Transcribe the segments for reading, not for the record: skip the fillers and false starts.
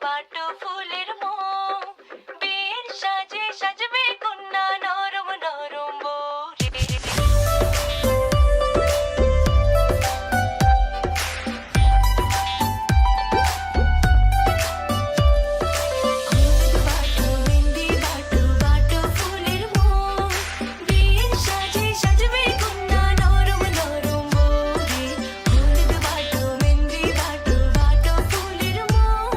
বাটো ফুলের মোম, বিয়ের সাজে সাজবে কন্যা নরম নরম বউ রে। হলুদ বাটো মেহেন্দি বাটো বাটো ফুলের মোম, বিয়ের সাজে সাজবে কন্যা নরম নরম বউ রে। হলুদ বাটো মেহেন্দি বাটো বাটো ফুলের মোম।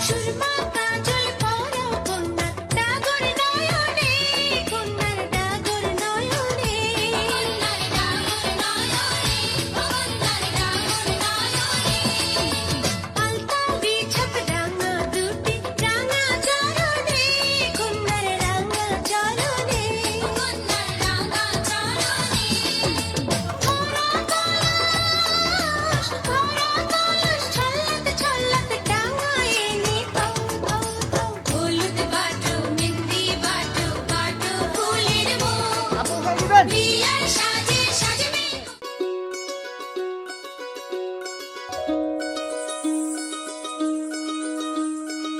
সুরমা কাজল পরো কন্যা ডাগর নয়নে, কন্যার ডাগর নয়নে, কন্যার ডাগর নয়নে, কন্যার ডাগর নয়নে। আলতা বিছাপ রাঙা দুটি রাঙা চরণে, কন্যার রাঙা চরণে, কন্যার রাঙা চরণে। ধরা কলস ছল্লাতে ছল্লাতে টাঙায়ে নি তৌ তৌ তৌ। হলুদ বাটো মেহেন্দি বাটো বাটো ফুলের মোম, বিয়ার সাজে সাজবে।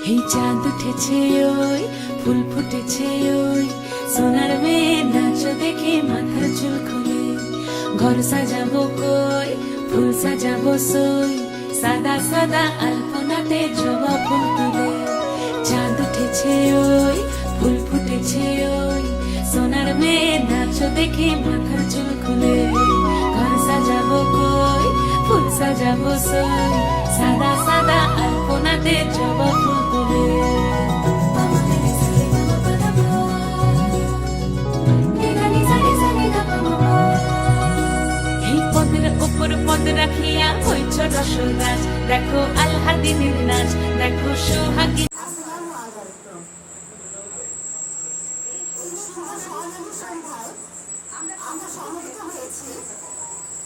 এই চাঁদ উঠেছে ওই ফুল ফুটেছে ওই, সোনার মেয়ে নাচ দেখে মাথার চুল খুলে। ঘর সাজাবো কই ফুল সাজাবো সই, সাদা সাদা আলপনাতে জবা ফুল তুলে। চাঁদ উঠেছে ওই ফুল ফুটেছে ওই, সোনার মেয়ে নাচ দেখে মাথার চুল খুলে। ঘর সাজাবো কই ফুল সাজাবো সই, সাদা সাদা আলপনাতে জবা ফুল তুলে। এই পদের উপর পদ রাখিয়া হইছ রসরাজ, দেখো আলহাদিনের নাচ, দেখো সোহাগী। আমরা সমবেত হয়েছি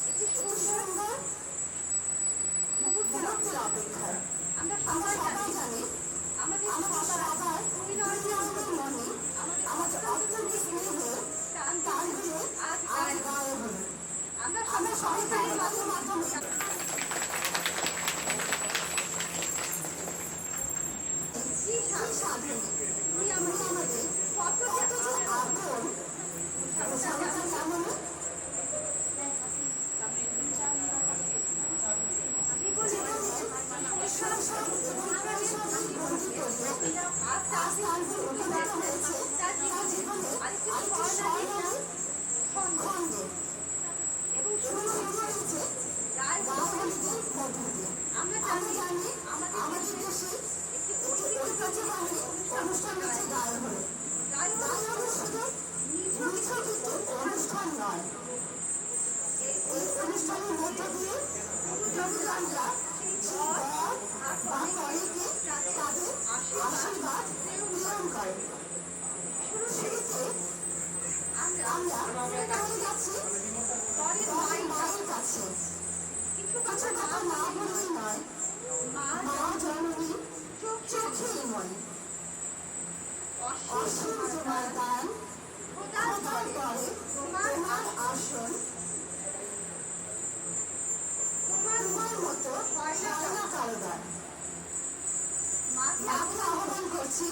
একটি সুন্দর মুহূর্তের অপেক্ষায়। আমরা সবাই জানি আমাদের সবার মনে আমাদের অত্যন্ত স্নেহে টান দিয়ে আজ গায়ে হলো। আমরা সবাই মাধ্যমে স্বাধীন আমাদের কত আগ্রহ অনুষ্ঠান আছে গায়ে হলো। অনুষ্ঠান নয়, এই অনুষ্ঠানের মধ্য দিয়ে গুরুজনরা তাদের আশীর্বাদ গ্রহণ করে। শুরুতে আমরা চলে যাচ্ছি মায়ের কাছে। কিছু কথা না বললেই নয়, মা জননী চোখেই মন। অসীম তোমার দান, খোদার দরে তোমার আসন, তোমার মতো সারা কারবার। মাকে আহ্বান করছি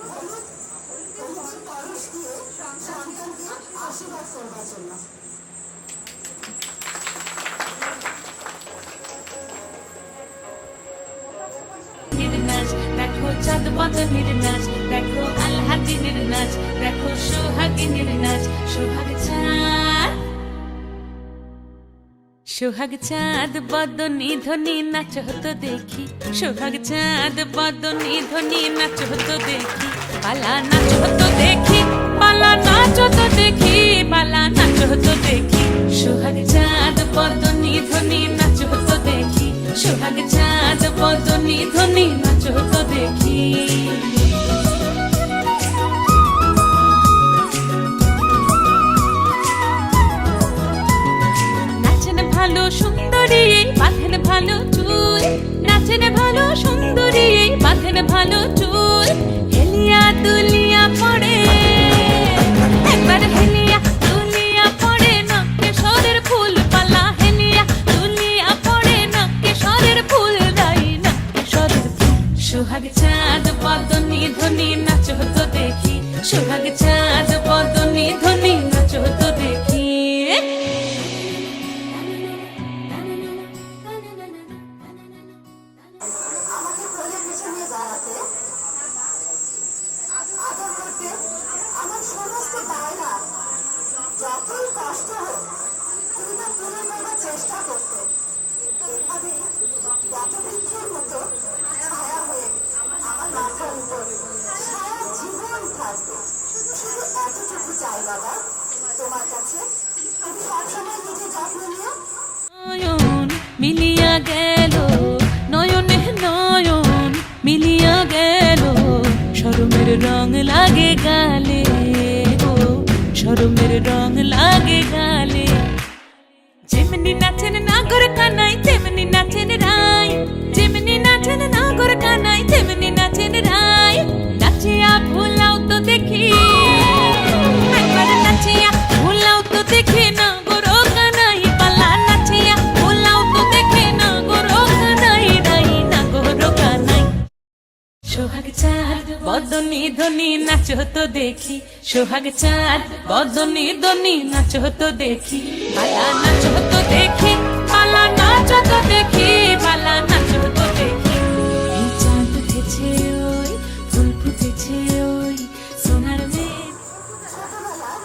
হলুদের পরশ দিয়ে সন্তানকে আশীর্বাদ করবার জন্য। নাচ দেখো চাঁদ বদনের নাচ, দেখো আলহাদিনের নাচ, দেখো সোহাগিনীর নাচ। সোহাগ চাঁদ বদনী ধ্বনি নাচ হতো দেখি, সোহাগ চাঁদ বদনী ধ্বনি নাচ হতো দেখি। পালা নাচ হতো দেখি, পালা নাচ হতো দেখি, পালা নাচ হতো দেখি। সোহাগ চাঁদ বদনী ধ্বনি নাচ হতো দেখি, সোহাগ চাঁদ বদনী ধ্বনি নাচ হতো দেখি। নাচেন ভালো সুন্দরী বাঁধেন ভালো চুল, নাচেন ভালো সুন্দরী বাঁধেন ভালো সোহাগ চাঁদ বদনি ধ্বনি নাচো তো দেখি, সোহাগ চাঁদ বদনি ধ্বনি নাচো তো দেখি। আমাকে কোলে পিছনে দাঁড়াতে, আদর করতে, আমার সমস্ত দায়রা যতই কষ্ট হোক তুমি তা তুলে নেবার চেষ্টা করতে। এভাবে বটবৃক্ষের মতো ছায়া হয়ে আমার মাথার উপর সারা জীবন থাকবে। শুধু এতটুকু চাই বাবা তোমার কাছে, তুমি সবসময় নিজের যত্ন নিও। নয়ন মিলিয়া গেল, নয়নে নয়ন মিলিয়া গেল, শরমের রং লাগে গালে গো, শরমের রং লাগে গালে। যেমনি নাচেন নাগর কানাই তেমনি নাচেন রাই, যেমনি নাচেন নাগর কানাই তেমনি নাচেন রাই। নাচিয়া ভুলাও তো দেখি, একবার নাচিয়া ভুলাও তো দেখি নাগর কানাই পালা, নাচিয়া ভুলাও তো দেখি নাগর কানাই রাই, নাগর কানাই। সোহাগ চাঁদ বদনি ধ্বনি নাচো তো দেখি, সোহাগ চাঁদ বদনি ধ্বনি নাচো তো দেখি, পালা নাচো তো দেখি, পালা নাচো তো দেখি, পালা নাচো তো দেখি। এই চাঁদ উঠেছে ওই, ফুল ফুটেছে ওই, সোনার মেঘ। ছোটবেলায়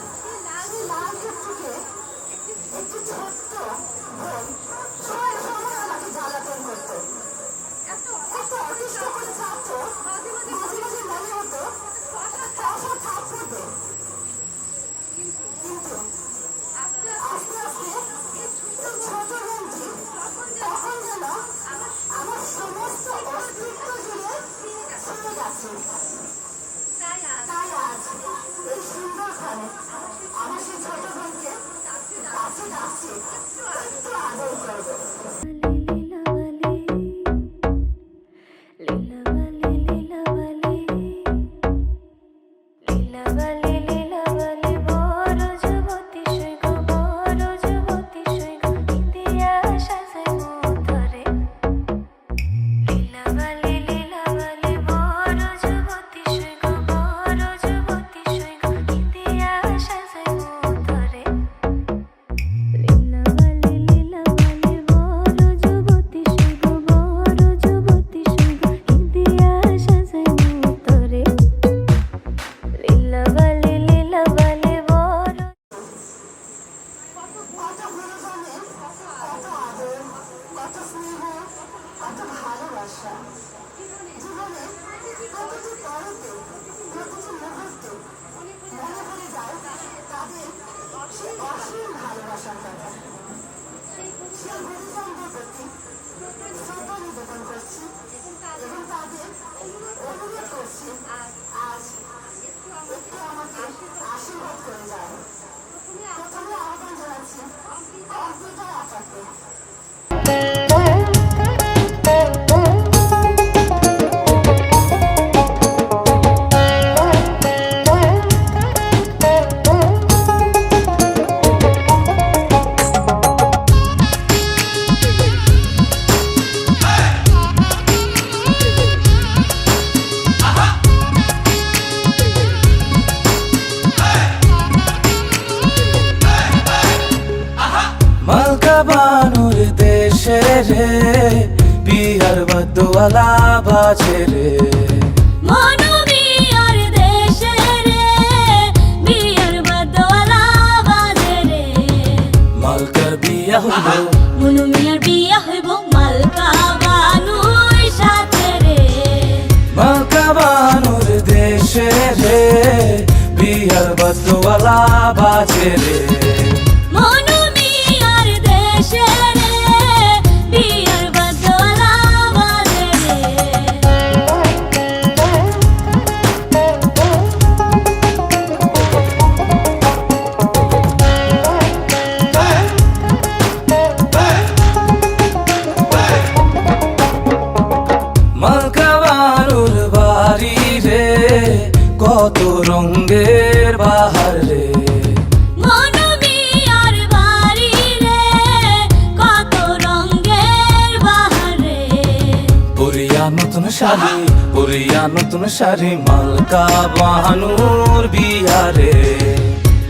সেই লাল টুকটুকে একটু ছোট্ট বোন সময় সময় আমাকে জ্বালাতন করতো। এত অতিষ্ঠ করে ছাড়তো, মাঝে মাঝে মনে হতো একটা কষা থাপ্পড় দেব। কিন্তু আস্তে আস্তে এই ছোট বোনটি তখন যেন আমার সমস্ত অস্তিত্ব জুড়ে ছেড়ে গেছে। তাই আজ এই সুন্দর ঘরে আমার সেই ছোট বোনকে কাছে ডাকছি, একটু আদর করবো। কত গুরুজনের কত আদর, কত স্নেহ, কত ভালোবাসা। জীবনে প্রতিটি পরতে, প্রতিটি মুহূর্তে মনে পড়ে যায় তাদের সেই অসীম ভালোবাসার কথা। সেই গুরুজনদের প্রতি শ্রদ্ধা নিবেদন করছি এবং তাদের অনুরোধ করছি আজ একটু আমাকে আশীর্বাদ করে যায়। প্রথমে আহ্বান জানাচ্ছি কম্পিউটার আচারকে। মালকা বানুর দেশে রে, বিহার বদওয়ালা বাজে রে। মনোবিয়ার দেশে রে, বিয়ার বদওয়ালা বাজে রে। মালকার বিয়া হইব, মনোমিয়ার বিয়া হইব মালকা বানুর সাথে রে। মালকা বানুর দেশে রে, বিহার বদওয়ালা বাজে রে। মনোমিয়ার দেশে রে, বিয়ার বদওয়ালা বাজে রে। মালকা বানুর বাড়ি রে, কত রঙের বাহার রে। মনোমিয়ার বাড়ি রে, কত রঙের বাহার রে। নতুন শাড়ি পরিয়া নতুন শাড়ি মালকা বাহানুর বিয়ারে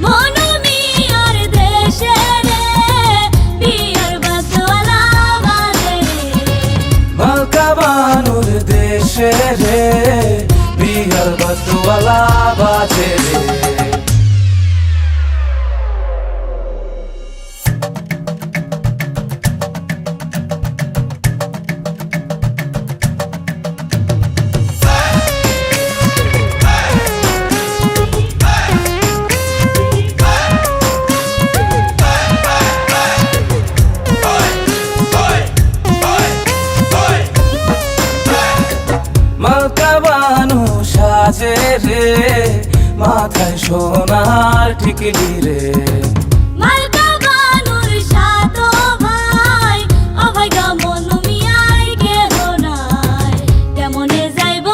মনমি আর দেশে রে বিয়ার বাজওয়ালা বাজে মালকা বাহানুর দেশে রে বিয়ার বাজওয়ালা বাজে রে মালকা বানু সাজে রে মাথায় সোনার টিকলি রে মালকা বানুর সাতো ভাই অভাই গা মনমি আর কেহ নাই কেমনে যাইব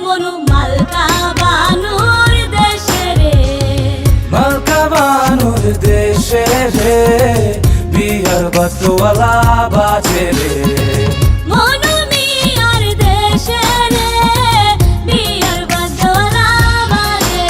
মনু মালকা বানুর দেশে রে মালকা বানুর দেশে রে বিয়ার বাতওয়ালা বাজে রে মনমি আর দেশে রে বিয়ার বাজওয়ালা বাজে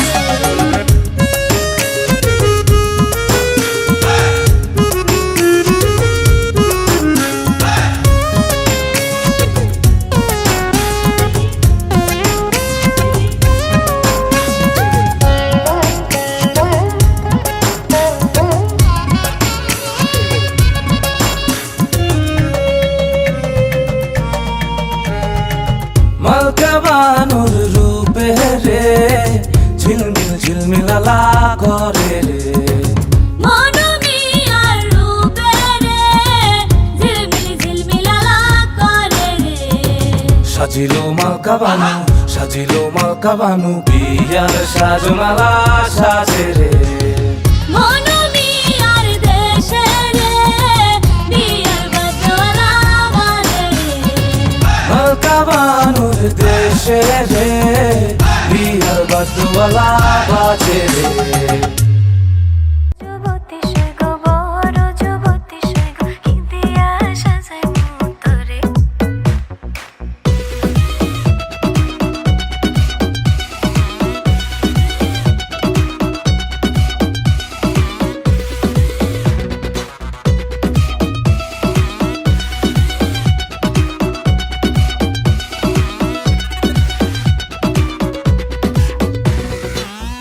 মালকা বানুর রূপে রে ঝিলমিল ঝিলমিলালা করে রে মনমি আর রূপে রে ঝিলমিলালা করে রে সাজিলো মালকা বানু বিয়ার সাজমালা সাজে রে মনমি আর দেশে রে বিয়ার বাজওয়ালা বাজে মালকা বানুর দেশে রে বিয়ার বাতওয়ালা বাজে রে যুবতী সৈগ বড় যুবতী সৈগ হিদিয়া সাজাই মুতরে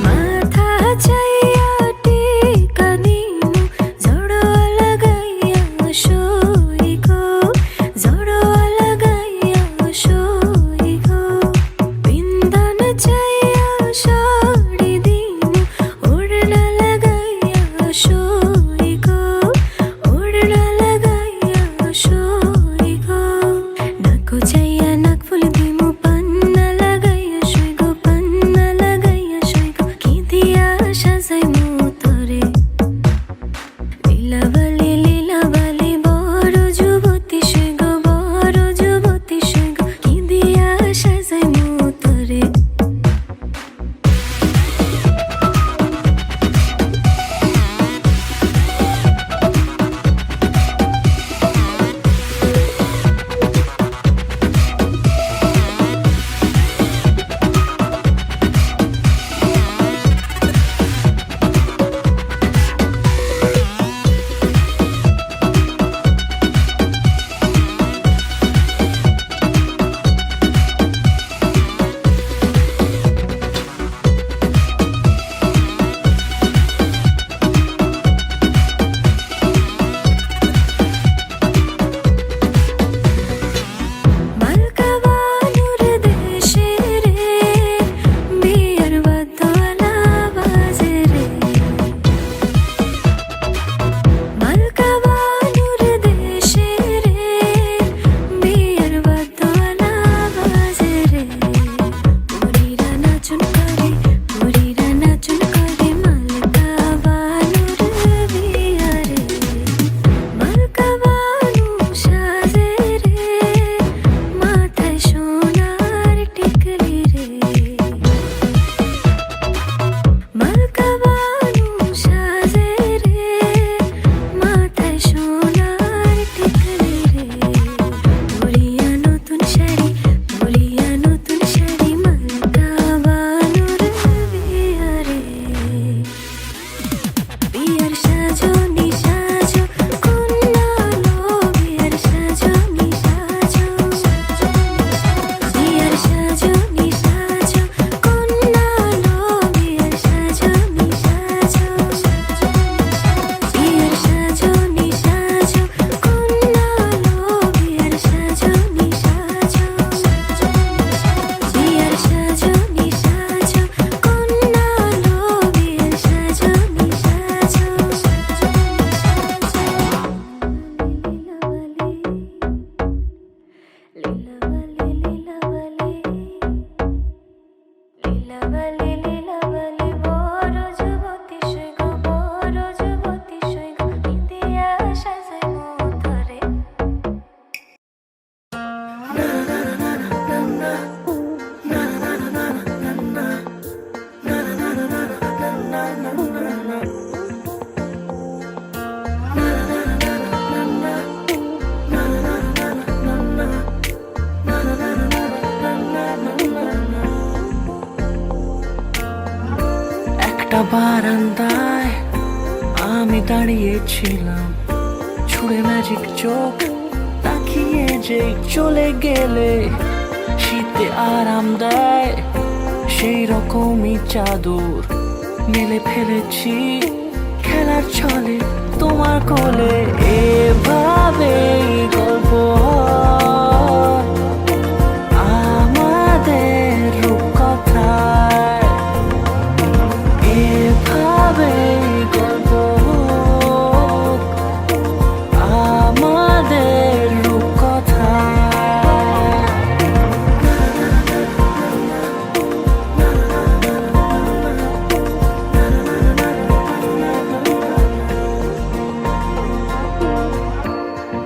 মাথা চাইয়া একটা বারান্দায় আমি দাঁড়িয়েছিলাম, ছুঁড়ে ম্যাজিক চোখ তাকিয়ে যে চলে গেলে শীতে আরাম দেয় সেই রকমই চাদর মেলে ফেলেছি খেলার ছলে তোমার কোলে। এভাবে গল্প হয় আমাদের রূপকথায়, এভাবে গল্প হোক আমাদের রূপকথায়।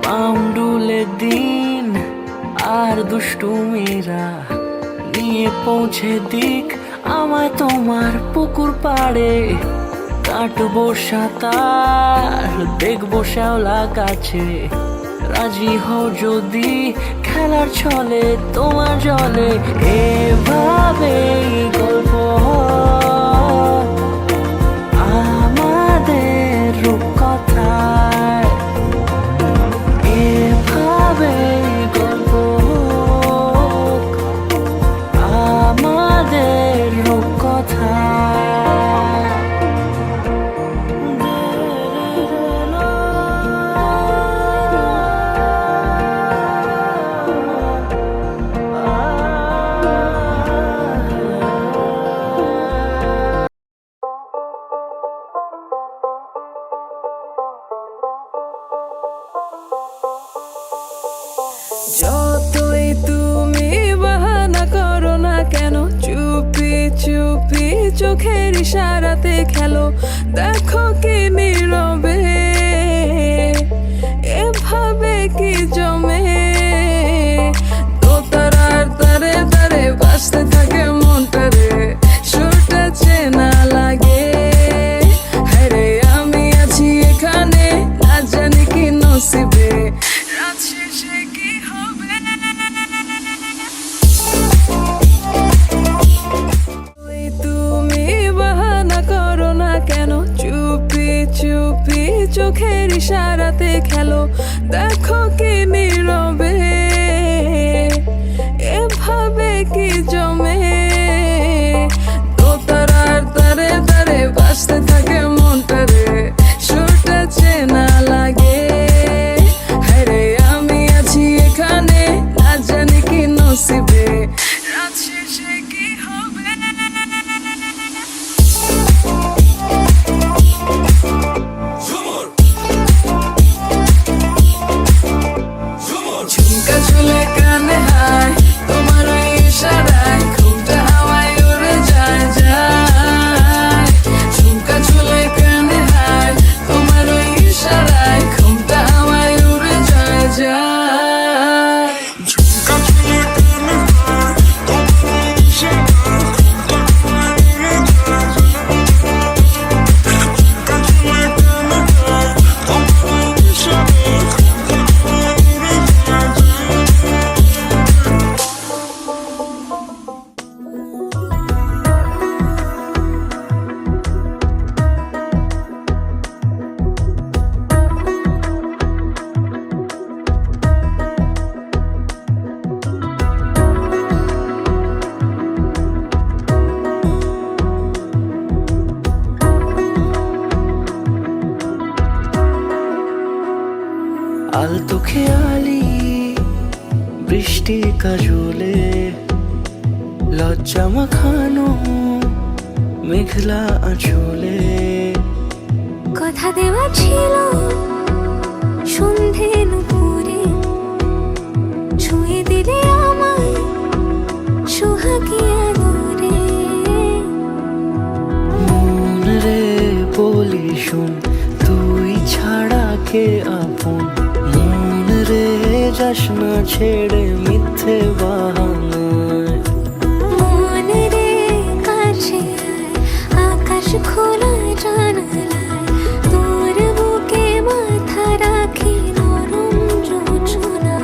পাউন্ডুলে দিন আর দুষ্টু মেয়েরা নিয়ে পৌঁছে দিক আমায় তোমার পুকুর পাড়ে। কাটবো সাঁতার দেখবো শ্যাওলা গাছে, রাজি হও যদি খেলার ছলে তোমার জলে। এভাবে গল্প হয় আমাদের রূপকথায়, এভাবে গল্প হোক আমাদের রূপকথায়। যতই তুমি বাহানা করো না কেন, চুপি চুপি চোখের ইশারাতে খেলো, দেখো কি নীরবে এভাবে কি জমে। দোতারার তারে তারে বাজতে থাকে মনটারে, সুরটা চেনা লাগে। হ্যারে আমি আছি এখানে, না জানি কি নসিবে, রাত শেষে কি হবে। তুমি বাহানা করো না কেন, চুপি চুপি চোখের ইশারাতে খেলো, দেখো কি নীরবে এভাবে কি জমে। দোতারার তারে তারে বাজতে থাকে মনটারে, সুরটা চেনা লাগে। হ্যারে আমি আছি এখানে, না জানি কি নসিবে, রাত শেষে কি হবে। ঝুমকা চুলে কানে হায় তোমার ওই ইশারায়, ঘুমটা হাওয়ায় উড়ে যায় যায়। ঝুমকা চুলে কানে হায় তোমার ওই ইশারায়, ঘুমটা হাওয়ায় উড়ে যায় যায়। ঝুমকা চুলে কানে হায় তোমার ওই ইশারায়, ঘুমটা হাওয়ায় উড়ে যায় যায়। ঝুমকা চুলে কানে হায় তোমার ওই ইশারায়, ঘুমটা হাওয়ায় উড়ে যায় যায়। আলতো খেয়ালি বৃষ্টি কাজলে, লজ্জা মাখানো মেঘলা আঁচলে। কথা দেওয়া ছিল সন্ধে নুপুরে, ছুঁয়ে দিলে আমায় সোহাগী আদরে। মন রে বলি শোন, তুই ছাড়া কে আপন। মন রে যাস না ছেড়ে মিথ্যে বাহানায়। মন রে কাছে আয়, আকাশ খোলা জানালায়, তোর বুকে মাথা রাখি নরম যোছনায়।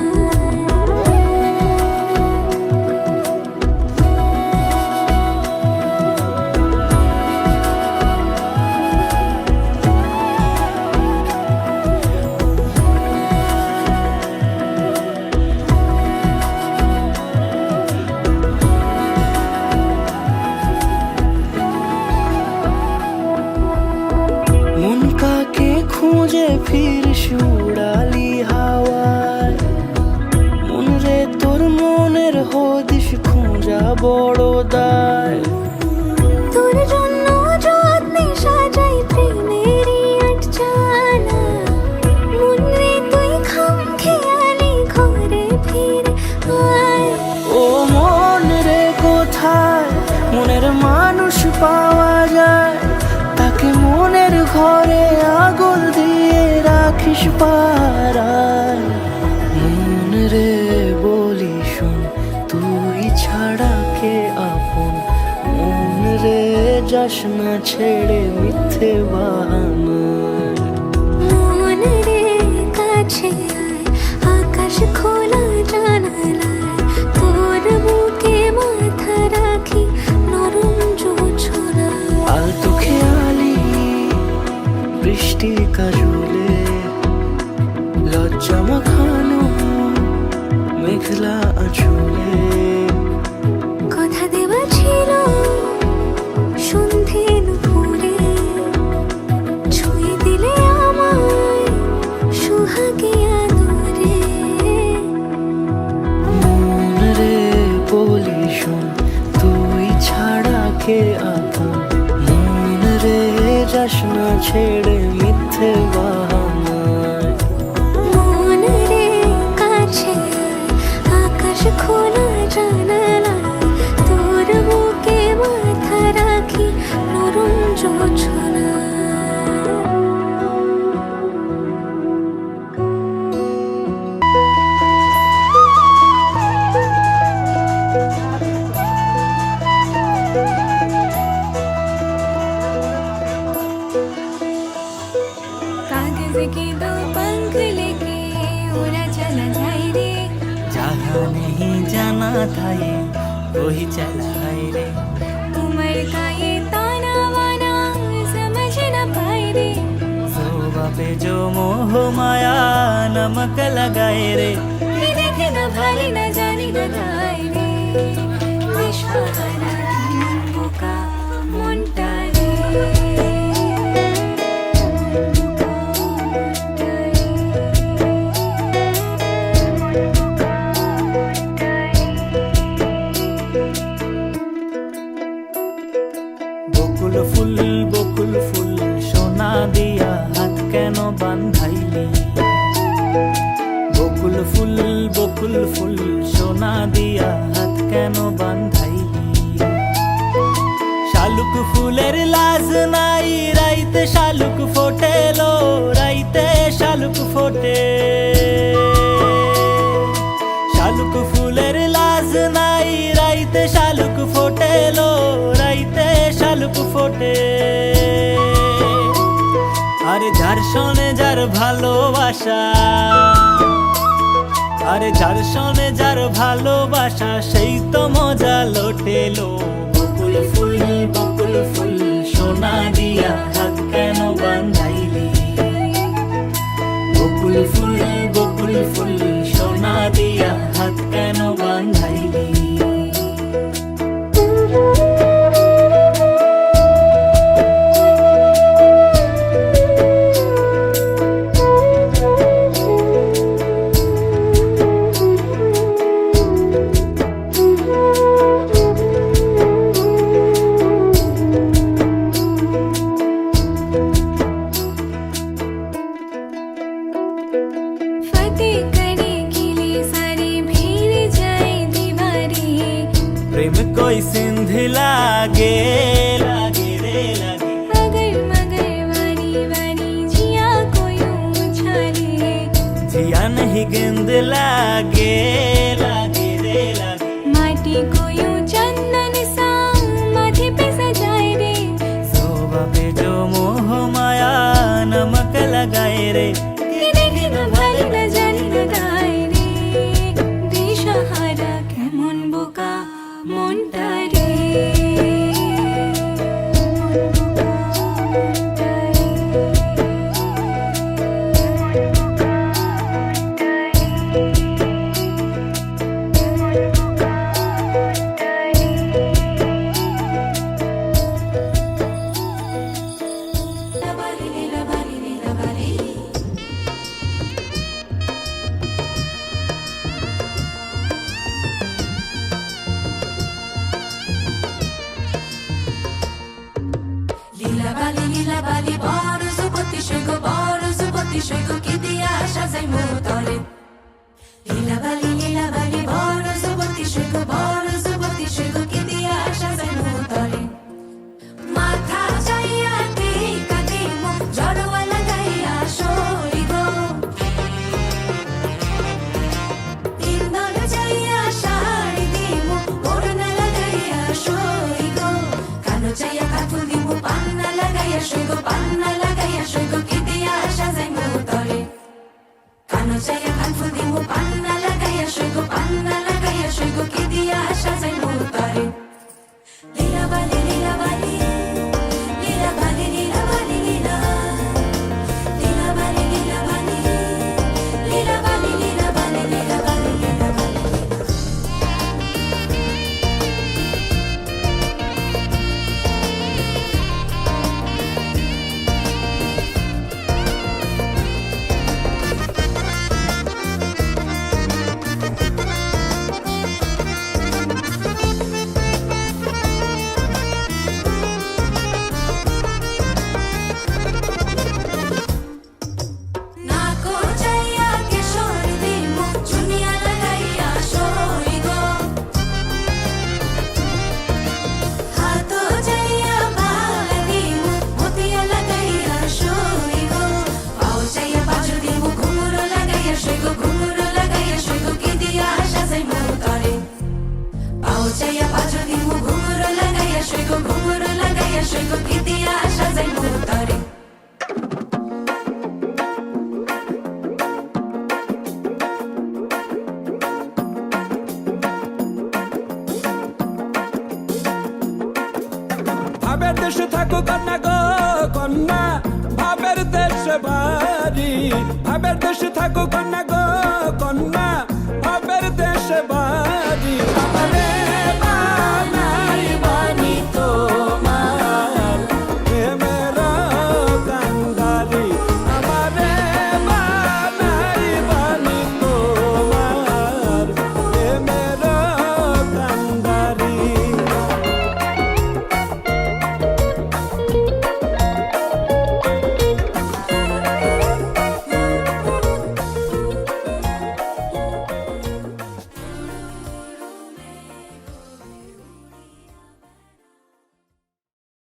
বড় দায়। তোর জন্য যত্নে সাজাই প্রেমেরই আটচালা, মনে তুই খাম খেয়ালি ঘরে ফিরে আয়। ও মন রে কোথায় মনের মানুষ পাওয়া যায়, তাকে মনের ঘরে আগুন দিয়ে রাখিস পাড়ায়। মন রে বলি শোন, তুই ছাড়া কে আপন, মন রে যাস না ছেড়ে মিথ্যে বাহানায়। মন রে কাছে আয়, আকাশ খোলা জানালায়, তোর বুকে মাথা রাখি নরম জোছনায়। আলতো খেয়ালি বৃষ্টি কাজলে, লজ্জা মাখানো মেঘলা আঁচলে। কথা দেওয়া ছিল সন্ধে দুপুরে, ছুঁয়ে দিলে আমায় সোহাগে আদরে। মন রে বলি শোন, তুই ছাড়া কে আপন, মন রে যাস না ছেড়ে মিথ্যে বাহানায়। মন রে কাছে আয়, আকাশ খোলা জানালায়, তোর বুকে মাথা রাখি নরম জোছনায়। कागज के दो पंख लेके उड़ा चला जाए रे, जहाँ नहीं जाना था ये वही चला है रे। उम्र का ये ताना वाना समझ न पाए रे, जोबा पे जो मोह माया नमक लगाए रे। ये देखे न भाले न जाने न गाए रे, विश्वहारा की मन का मुंटा रे। বকুল ফুল সোনা দিয়া হাত কেন বান্ধাইলি। বকুল ফুল সোনা দিয়া হাত কেন বান্ধাইলি। শালুক ফুলের লাজ নাই, রাইতে শালুক ফোটেলো, রাইতে শালুক ফোটে। শালুক ফুলের লাজ নাই, রাইতে শালুক ফোটেলো, রাইতে শালুক ফোটে। আরে যার শোনে যার ভালোবাসা, আরে যার শোনে যার ভালোবাসা, সেই তো মজা লোটেলো। বকুল ফুল সোনা দিয়া হাত কেন বান্ধাইলি। বকুল ফুল সোনা দিয়া হাত কেন বান্ধাইলি। फतेह करे खिले सारी भीड़ जाए दीवारे, प्रेम कोई सिंध लागे लागे रे लागे। अगर मगर वारी वारी जिया कोई उछाले, जिया नहीं गेंद लागे लागे रे लागे। माटी को यूं चंदन सा माथे पे सजाए रे, शोभा पे जो मोह माया नमक लगाए रे। ये देखे न भाले न जाने न गाए रे, दिशाहारा केमन बोका মনটা রে। সৈক কি দিয়া সাজাই মোতরে লীলাবালি বড় যুবতী সৈক বড় যুবতী সৈক কি দিয়া সাজাই মোতরে মাথা চাইয়া টিকা দিমু জড়োয়া লাগাইয়া সই গো ইন্দর যাইয়া শাড়ি দিমু ওড়না লাগাইয়া সই গো কানো চাইয়া কাঠু দিমু পান্না লাগাইয়া সই গো পান্না লাগাইয়া সই গো কি দিয়া সাজাই মোতরে কানো চাইয়া কাঠু দিমু পান্না লাগাইয়া সই গো পান্না লাগাইয়া সই গো কি দিয়া সাজাই মোতরে লীলাবালি লীলাবালি লীলাবালি লীলাবালি লীলা লীলাবালি লীলাবালি লীলাবালি লীলাবালি লীলাবালি লীলাবালি নাকো চাইয়া কেশর দিমু চুনিয়া লাগাইয়া সই গো হাতো চাইয়া মালা দিমু মতিয়া লাগাইয়া সই গো পাও চাইয়া বাজু দিমু ঘুঙুর লাগাইয়া সই গো ঘুঙুর লাগাইয়া সই গো কি দিয়া সাজাই মোতরে পাও চাইয়া বাজু দিমু ঘুঙুর লাগাইয়া সই গো ঘুঙুর লাগাইয়া সই গো কি দিয়া সাজাই মোতরে ভাবের দেশে থাকো কন্যা গো কন্যা ভাবের দেশে বাড়ি ভাবের দেশে থাকো কন্যা